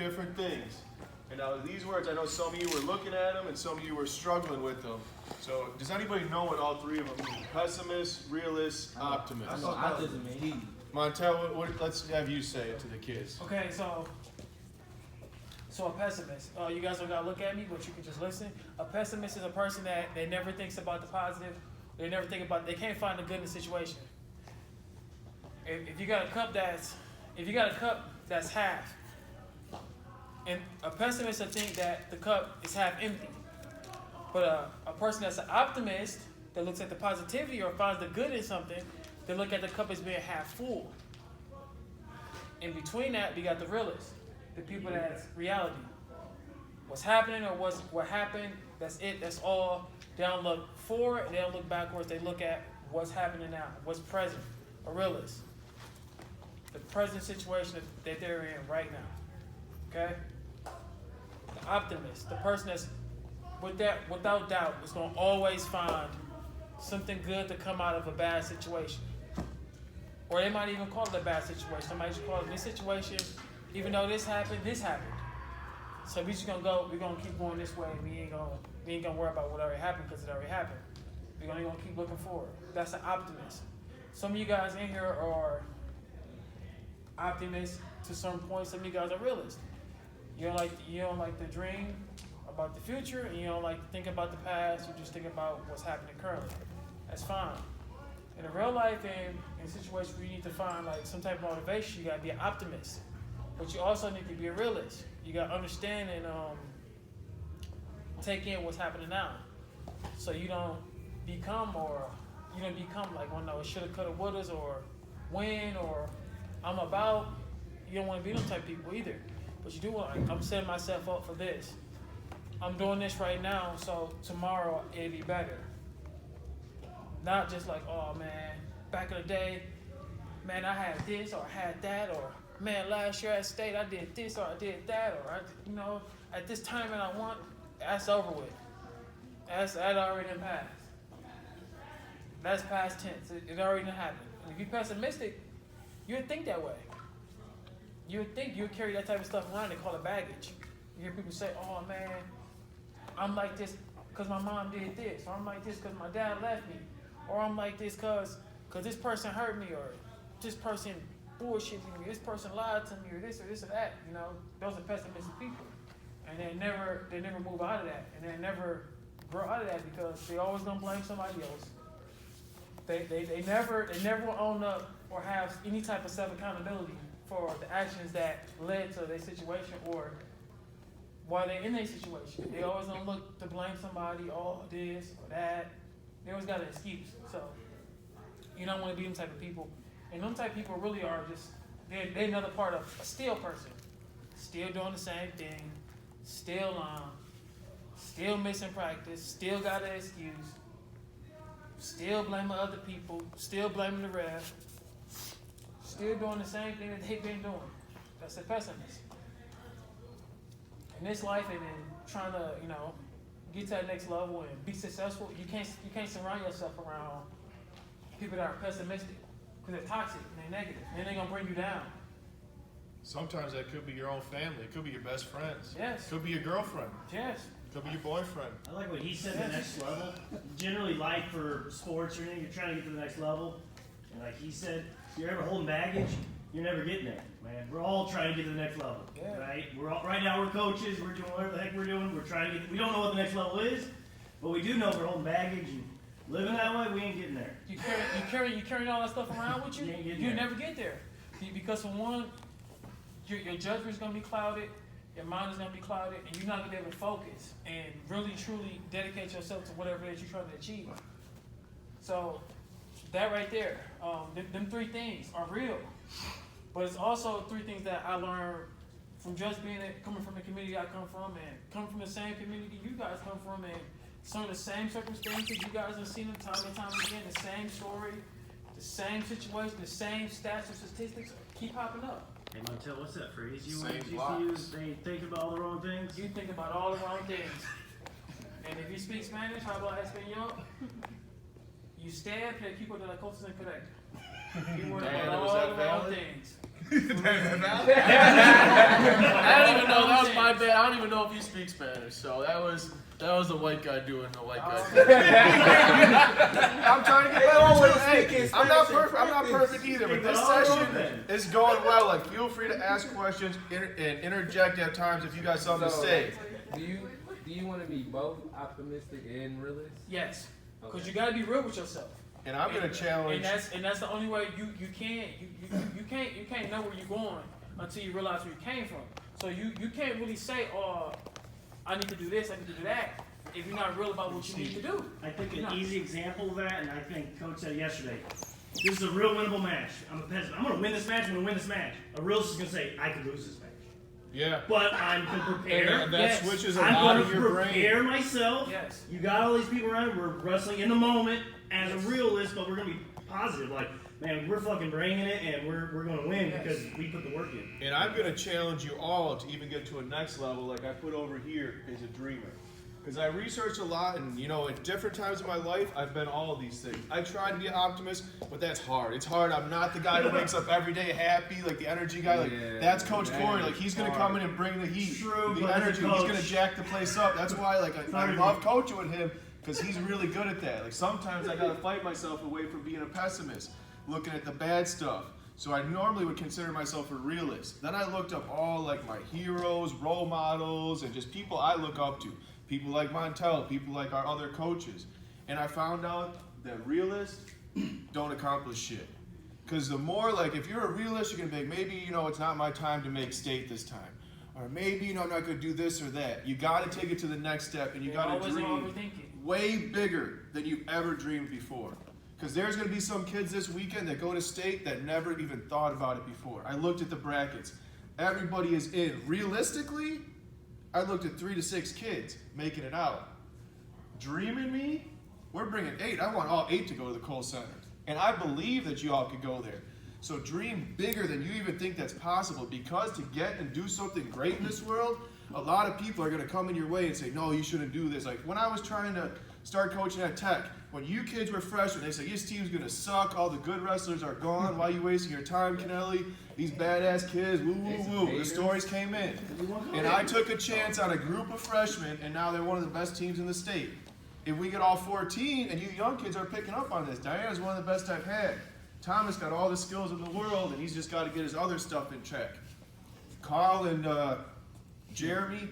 different things. And now these words, I know some of you were looking at them and some of you were struggling with them. So does anybody know what all three of them mean? Pessimist, realist, optimist. I know optimism means. Montel, let's have you say it to the kids. Okay, so a pessimist. You guys don't gotta look at me, but you can just listen. A pessimist is a person that they never thinks about the positive. They never think about. They can't find the good in the situation. If you got a cup that's half, and a pessimist will think that the cup is half empty. But a person that's an optimist that looks at the positivity or finds the good in something, they look at the cup as being half full. In between that, we got the realists, the people that's reality. What's happening or what happened, that's it, that's all. They don't look forward, they don't look backwards, they look at what's happening now, what's present. A realist. The present situation that they're in right now. Okay? The optimist, the person that's without doubt is going to always find something good to come out of a bad situation. Or they might even call it a bad situation. Somebody just call it this situation, even though this happened. So we're gonna keep going this way. We ain't gonna worry about what already happened because it already happened. We're gonna keep looking forward. That's an optimist. Some of you guys in here are optimists to some point. Some of you guys are realists. You don't like the dream about the future, and you don't like to think about the past. You just think about what's happening currently. That's fine. In a real life and in situations where you need to find like some type of motivation, you gotta be an optimist. But you also need to be a realist. You gotta understand and take in what's happening now. So you don't become like one of those shoulda, coulda, wouldas, or when, or I'm about. You don't want to be those type of people either. But you do want, like, I'm setting myself up for this. I'm doing this right now, so tomorrow it'll be better. Not just like, oh man, back in the day, man, I had this or I had that, or man, last year at state I did this or I did that, or at this tournament I won. That's over with. That already done passed. That's past tense. It already done happened. And if you're pessimistic, you would think that way. You would think you would carry that type of stuff around. They call it baggage. You hear people say, oh man, I'm like this because my mom did this, or I'm like this because my dad left me, or I'm like this because this person hurt me, or this person bullshitted me, this person lied to me, or this or that. Those are pessimistic people, and they never move out of that, and they never grow out of that because they always gonna blame somebody else. They never will own up or have any type of self-accountability for the actions that led to their situation or why they're in their situation. They always gonna look to blame somebody, oh, this or that. They always got an excuse. So you don't want to be them type of people. And them type of people really are just, they're another part of a still person. Still doing the same thing, still still missing practice, still got an excuse, still blaming other people, still blaming the ref, still doing the same thing that they've been doing. That's a pessimist. In this life and in trying to, get to that next level and be successful, you can't surround yourself around people that are pessimistic because they're toxic and they're negative and they're gonna bring you down. Sometimes that could be your own family. It could be your best friends. Yes. It could be your girlfriend. Yes. It could be your boyfriend. I like what he said, the next level. Generally, life for sports or anything, you're trying to get to the next level. And like he said, if you're ever holding baggage, you're never getting there, man. We're all trying to get to the next level, right? Right now we're coaches. We're doing whatever the heck we're doing. We're trying to get. We don't know what the next level is, but we do know we're holding baggage and living that way. We ain't getting there. You carrying all that stuff around with you. You never get there because for one, your judgment's gonna be clouded, your mind is gonna be clouded, and you're not gonna be able to focus and really truly dedicate yourself to whatever it is you're trying to achieve. So that right there, them three things are real. But it's also three things that I learned from just coming from the community I come from and coming from the same community you guys come from and some of the same circumstances you guys have seen them time and time again, the same story, the same situation, the same stats or statistics keep popping up. Hey Montel, what's that phrase you Same used blocks. to use? They think about all the wrong things? You think about all the wrong things. And if you speak Spanish, habla español, usted el equipo de la cosa es incorrecta. You worry about all the wrong things. I I don't even know my bad. I don't even know if you speak Spanish, so that was the white guy doing the white guy. I'm trying to get better. Hey, I'm not perfect either, but this session is going well. Like, feel free to ask questions and interject at times if you got something to say. Do you want to be both optimistic and realist? Yes, because you got to be real with yourself. And I'm gonna challenge. And that's the only way you can't know where you're going until you realize where you came from. So you can't really say, oh, I need to do this, I need to do that, if you're not real about what you need to do. I think an easy example of that, and I think Coach said yesterday, this is a real winnable match. I'm a peasant. I'm going to win this match. I'm going to win this match. A realist is going to say, I could lose this match. Yeah. But I'm going to prepare. And that Yes. switches a I'm lot going of to your brain. prepare myself. Yes. You got all these people around. We're wrestling in the moment as a realist, but we're going to be positive. Like, man, we're fucking bringing it, and we're going to win because we put the work in. And I'm going to challenge you all to even get to a next level, like I put over here, is a dreamer. Because I researched a lot, and at different times in my life, I've been all of these things. I try to be an optimist, but that's hard. It's hard. I'm not the guy who wakes up every day happy, like the energy guy. Like that's Coach Corey. Like he's gonna come in and bring the heat, the energy. He's gonna jack the place up. That's why, like I love coaching with him because he's really good at that. Like sometimes I gotta fight myself away from being a pessimist, looking at the bad stuff. So I normally would consider myself a realist. Then I looked up all like my heroes, role models, and just people I look up to. People like Montel, people like our other coaches. And I found out that realists don't accomplish shit. Because the more, like, if you're a realist, you're going to be like, maybe, it's not my time to make state this time. Or maybe, I'm not going to do this or that. You got to take it to the next step, and you got to dream way bigger than you've ever dreamed before. Because there's going to be some kids this weekend that go to state that never even thought about it before. I looked at the brackets. Everybody is in. Realistically, I looked at 3 to 6 kids making it out. Dreaming me, we're bringing 8. I want all 8 to go to the Cole Center. And I believe that you all could go there. So dream bigger than you even think that's possible, because to get and do something great in this world, a lot of people are going to come in your way and say, no, you shouldn't do this. Like when I was trying to start coaching at Tech, when you kids were freshmen, they said, this team's going to suck, all the good wrestlers are gone, why are you wasting your time, Kennelly? These badass kids, woo, woo, woo. The stories came in. And I took a chance on a group of freshmen, and now they're one of the best teams in the state. If we get all 14, and you young kids are picking up on this, Diana's one of the best I've had. Thomas got all the skills in the world, and he's just got to get his other stuff in check. Carl and Jeremy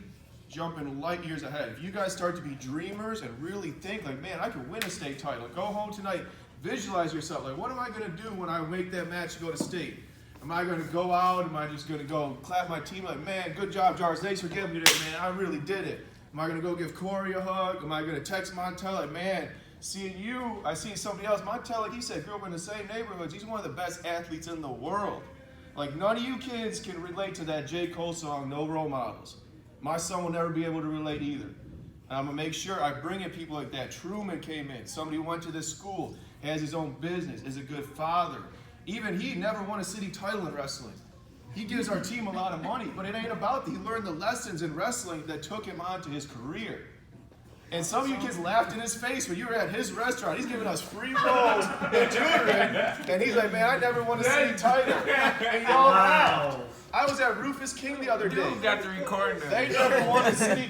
jumping light years ahead. If you guys start to be dreamers and really think like, man, I could win a state title. Go home tonight, visualize yourself. Like, what am I going to do when I make that match to go to state? Am I going to go out? Am I just going to go clap my team like, man, good job, Jars. Thanks for giving me that, man. I really did it. Am I going to go give Corey a hug? Am I going to text Montel like, man, seeing you, I see somebody else. Montel, like he said, grew up in the same neighborhoods. He's one of the best athletes in the world. Like, none of you kids can relate to that J. Cole song, No Role Models. My son will never be able to relate either. And I'm going to make sure I bring in people like that. Truman came in. Somebody who went to this school, has his own business, is a good father. Even he never won a city title in wrestling. He gives our team a lot of money, but it ain't about that. He learned the lessons in wrestling that took him on to his career. And some of you kids laughed in his face when you were at his restaurant. He's giving us free rolls and tutoring. And he's like, man, I never won a city title. And y'all laughed. I was at Rufus King the other day. You got the recording. They never won a city